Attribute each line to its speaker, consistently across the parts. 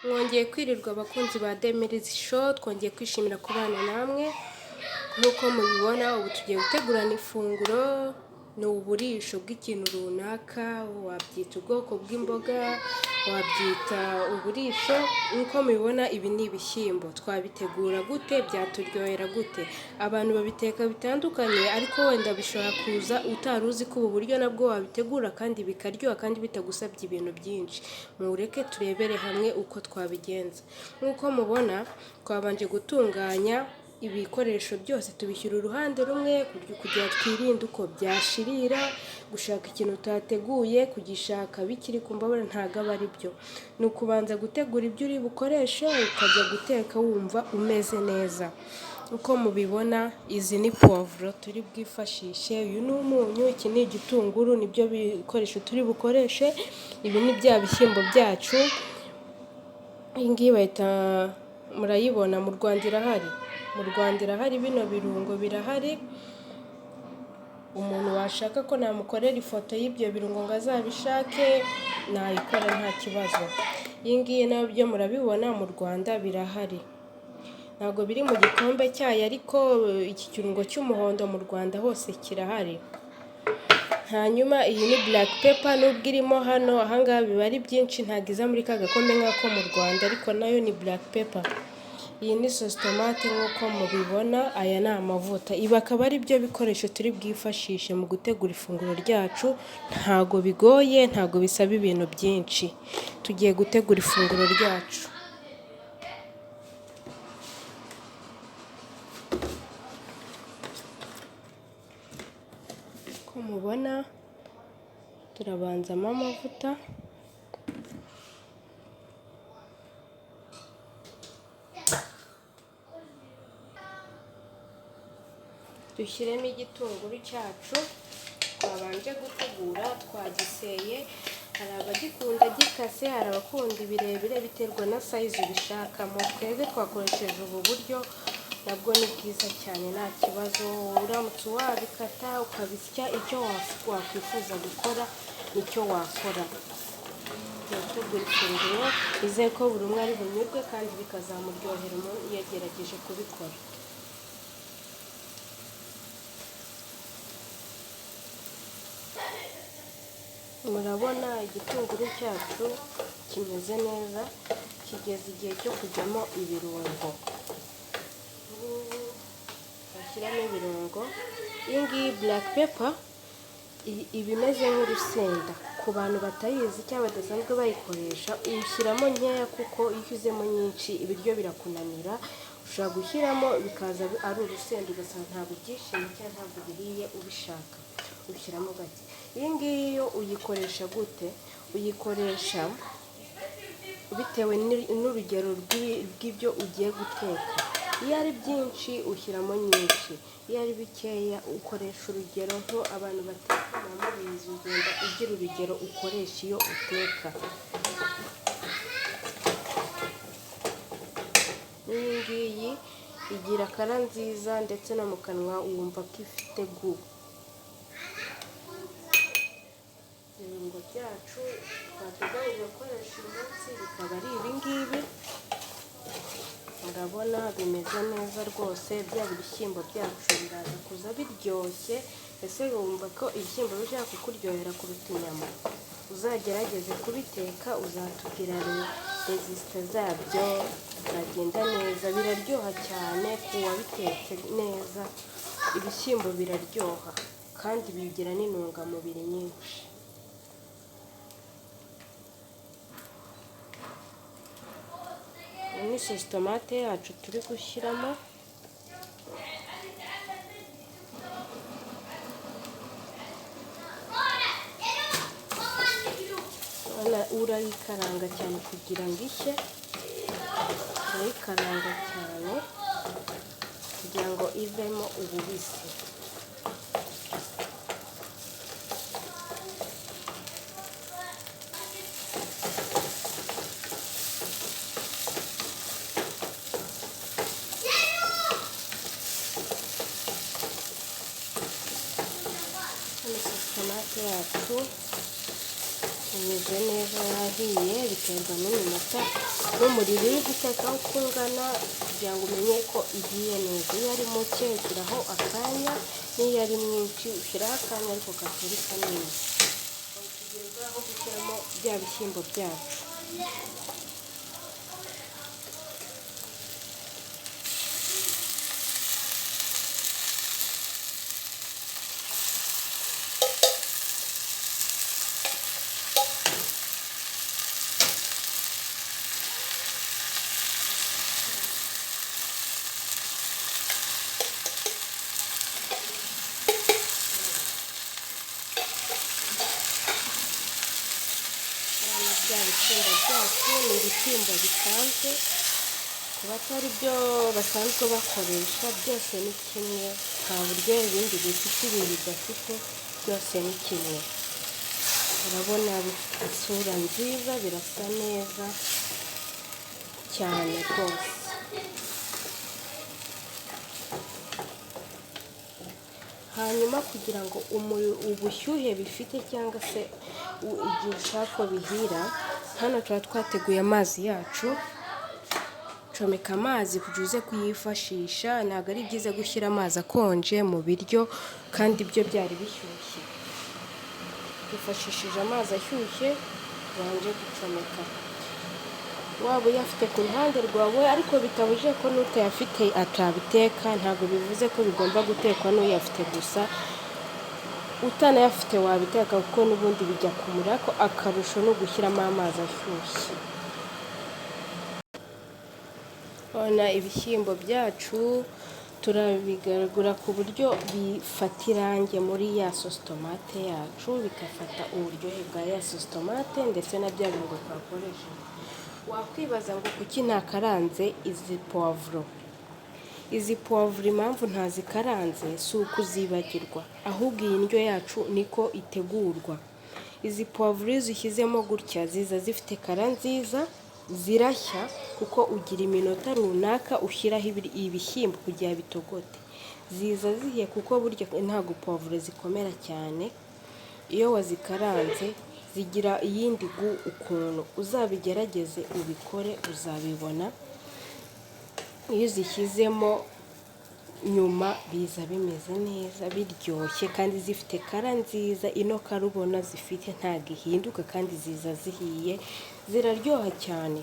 Speaker 1: Mwongeye kwirirwa abakunzi ba Demirizi Show, twongeye kwishimira kubana namwe. Nk'uko mubibona ubu tugiye gutegurana ifunguro, ni uburisho bw'ikintu runaka, wabyita ubwoko bw'imboga, wabyita uburisho. Nk'uko mubibona ibi ni ibishyimbo, twabitegura gute, byaturyohera gute? Abantu babiteka bitandukanye, ariko wenda bishobora kuza utari uzi ko ubu buryo nabwo wabitegura kandi bikaryoha kandi bitagusabye ibintu byinshi. Mureke turebere hamwe uko twabigenza. Nk'uko mubona twabanje gutunganya ibikoresho byose, tubishyira uruhande rumwe kugira twirinde uko byashirira. Gushaka ikintu utateguye kugishaka bikiri ku mbabura ntago aba ari byo. Ni ukubanza gutegura ibyo uri bukoreshe, ukajya guteka wumva umeze neza. Uko mubibona izi ni puwavuro turi bwifashishe, uyu ni umunyu, iki ni igitunguru, nibyo bikoresho turi bukoreshe. Ibi ni bya bishyimbo byacu, iyi ngiyi bayita, murayibona mu Rwanda irahari. Mu Rwanda irahari, bino birungo birahari. Umuntu washaka ko namukorera ifoto y'ibyo birungo ngo azabishake, nayikora nta kibazo. Iyi ngiyi nabyo murabibona mu Rwanda birahari. Ntabwo biri mu gikombe cyayo, ariko iki kirungo cy'umuhondo mu Rwanda hose kirahari. Hanyuma iyi ni black pepper, nubwo irimo hano ahangaha biba ari byinshi, ntabwo iza muri ka gakombe nk'ako mu Rwanda, ariko nayo ni black pepper. Iyi ni sauce tomate nk'uko mubibona, aya ni amavuta. Ibi akaba ari byo bikoresho turi bwifashishe mu gutegura ifunguro ryacu. Ntago bigoye, ntago bisaba ibintu byinshi. Tugiye gutegura ifunguro ryacu. Uko mubona turabanzamo amavuta. Dushyiremo igitunguru cyacu twabanje gutegura, twagiseye. Hari abagikunda gikase, hari abakunda ibirebire, biterwa na size ubishakamo. Twebwe twakoresheje ubu buryo, nabwo ni bwiza cyane, nta kibazo. Uramutse wabikata ukabisya, icyo wakwifuza gukora nicyo wakora. Turategura ifunguro, bizeye ko buri umwe ari bunyurwe kandi bikazamuryohera umuntu yagerageje kubikora. Murabona igitunguru cyacu kimeze neza, kigeze igihe cyo kujyamo ibirungo. Bashyiramo ibirungo. Iyi ngiyi black pepper iba imeze nk'urusenda. Ku bantu batayizi cyangwa badasanzwe bayikoresha, uyishyiramo nkeya, kuko iyo ushyizemo nyinshi ibiryo birakunanira. Ushobora gushyiramo bikaza ari urusenda, ugasanga ntabwo ubyishimiye cyangwa ntabwo ubiriye ubishaka. Ushyiramo gake. Iyi ngiyi yo uyikoresha gute? Uyikoresha bitewe n'urugero rw'ibyo ugiye guteka. Iyo ari byinshi ushyiramo nyinshi, iyo ari bikeya ukoresha urugero. Nko abantu bateka mubizi, ugenda ugira urugero ukoresha iyo uteka. Iyi ngiyi igira kara nziza, ndetse no mu kanwa wumva ko ifite gu. Ibirungo byacu twateganya gukoresha uyu munsi bikaba ari ibi ngibi. Murabona bimeze neza rwose, bya bishyimbo byacu biraza kuza biryoshye. Ese wumva ko ibishyimbo bishaka kukuryohera kuruta inyama? Uzagerageze kubiteka, uzatubwira resisite zabyo. Biragenda neza, biraryoha cyane ku wabitetse neza. Ibishyimbo biraryoha kandi bigira n'intungamubiri nyinshi. Iyi ni sauce tomate yacu turi gushyiramo. Urayikaranga cyane kugira ngo ishye. Urayikaranga cyane kugira ngo ivemo ububisi. Tomate yacu imeze neza yahiye, biterwa n'iminota n'umuriro uri gutekaho uko ungana kugira ngo umenye ko ihiye neza. Iyo ari muke ushyiraho akanya, n'iyo ari mwinshi ushyiraho akanya ariko katari kanini. Tugezaho gushyiramo bya bishyimbo byacu. Bya bishyimbo byacu ni ibishyimbo bisanzwe, ku batari byo basanzwe bakoresha byose ni kimwe, nta buryo ibindi bifite ibi bidafite, byose ni kimwe. Urabona bifite isura nziza, birasa neza cyane rwose. Hanyuma kugira ngo ubushyuhe bifite cyangwa se igihe ushaka ko bihira, hano tuba twateguye amazi yacu, comeka amazi kugira uze kuyifashisha. Ntabwo ari byiza gushyira amazi akonje mu biryo kandi byo byari bishyushye. Twifashishije amazi ashyushye tubanje gucomeka. Waba uyafite ku ruhande rwawe ariko bitabujije ko n'utayafite atabiteka, ntabwo bivuze ko bigomba gutekwa n'uyafite gusa. Utanayafite wabiteka kuko n'ubundi bijya kumura, ko akarusho no gushyiramo amazi ashyushye. Urabona ibishyimbo byacu turabigaragura ku buryo bifata irangi muri ya sositomate yacu, bigafata uburyohe bwa ya sositomate ndetse na bya birungo twakoresheje. Wakwibaza ngo kuki ntakaranze izi puwavuro? Izi puwavuro impamvu ntazikaranze si ukuzibagirwa, ahubwo iyi ndyo yacu niko itegurwa. Izi puwavuro iyo uzishyizemo gutya ziza zifite kara nziza, zirashya kuko ugira iminota runaka ushyiraho ibishyimbo kugira bitogote. Ziza zihiye kuko burya ntabwo puwavuro zikomera cyane. Iyo wazikaranze zigira iyindi gu ukuntu. Uzabigerageze ubikore uzabibona. Iyo uzishyizemo nyuma biza bimeze neza, biryoshye kandi zifite kara nziza. Ino kara ubona zifite ntabwo ihinduka kandi ziza zihiye, ziraryoha cyane.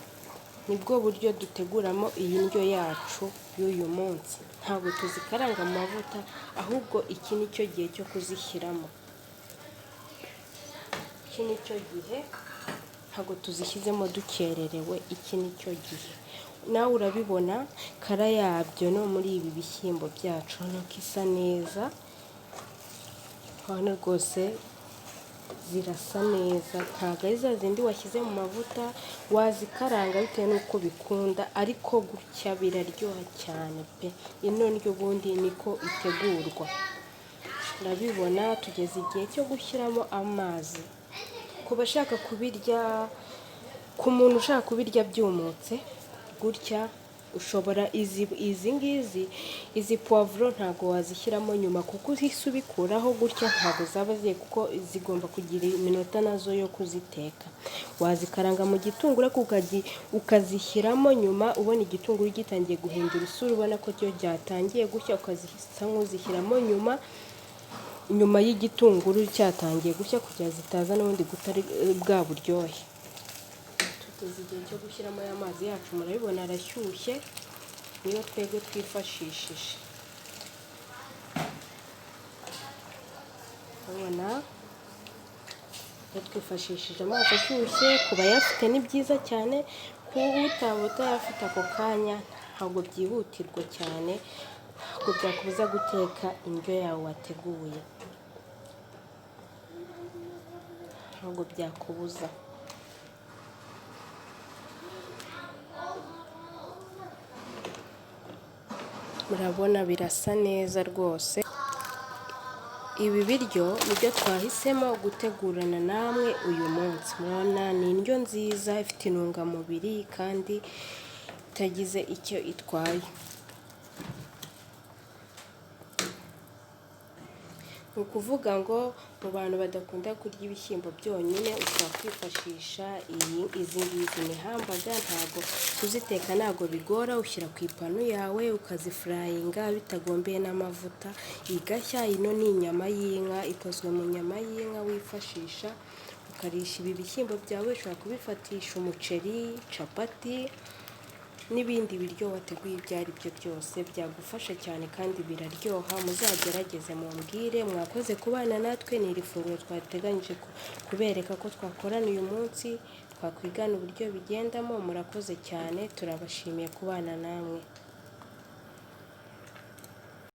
Speaker 1: Nibwo buryo duteguramo iyi ndyo yacu y'uyu munsi. Ntabwo tuzikaranga mu mavuta, ahubwo iki ni cyo gihe cyo kuzishyiramo. Iki ni cyo gihe, ntabwo tuzishyizemo dukererewe, iki ni cyo gihe. Nawe urabibona kara yabyo no muri ibi bishyimbo byacu nuko isa neza. Hano rwose zirasa neza, ntabwo ari za zindi washyize mu mavuta. Wazikaranga bitewe n'uko bikunda, ariko gutya biraryoha cyane pe. Ino ndyo ubundi niko itegurwa. Urabibona tugeze igihe cyo gushyiramo amazi. Ku bashaka kubirya, ku muntu ushaka kubirya byumutse gutya, ushobora izi puwavuro ntabwo wazishyiramo nyuma kuko uhise ubikuraho gutya ntabwo zaba ziye, kuko zigomba kugira iminota nazo yo kuziteka. Wazikaranga mu gitunguru ukazishyiramo nyuma, ubona igitunguru gitangiye guhindura isura, ubona ko cyo byatangiye gushya, ukazisa nk'uzishyiramo nyuma y'igitunguru cyatangiye gushya kugira zitaza n'ubundi gutari bwa buryohe. Tugeze igihe cyo gushyiramo aya mazi yacu, murabibona arashyushye, niyo twebwe twifashishije. Urabona twifashishije amazi ashyushye. Ku bayafite ni byiza cyane, ku utaba utayafite ako kanya ntabwo byihutirwa cyane, ntabwo byakubuza guteka indyo yawe wateguye, ntabwo byakubuza. Murabona birasa neza rwose. Ibi biryo nibyo twahisemo gutegurana namwe uyu munsi. Murabona ni indyo nziza ifite intungamubiri kandi itagize icyo itwaye. Ni ukuvuga ngo mu bantu badakunda kurya ibishyimbo byonyine ushobora kwifashisha izi ngizi ni hambaga, ntabwo kuziteka ntabwo bigora, ushyira ku ipanu yawe ukazifurayinga bitagombeye n'amavuta igashya. Ino ni inyama y'inka, ikozwe mu nyama y'inka wifashisha ukarisha ibi bishyimbo byawe. Ushobora kubifatisha umuceri, capati n'ibindi biryo wateguye ibyo ari byo byose byagufasha cyane kandi biraryoha. Muzagerageze mumbwire. Mwakoze kubana natwe, ni iri funguro twateganyije kubereka ko twakorana uyu munsi, twakwigana uburyo bigendamo. Murakoze cyane, turabashimiye kubana namwe.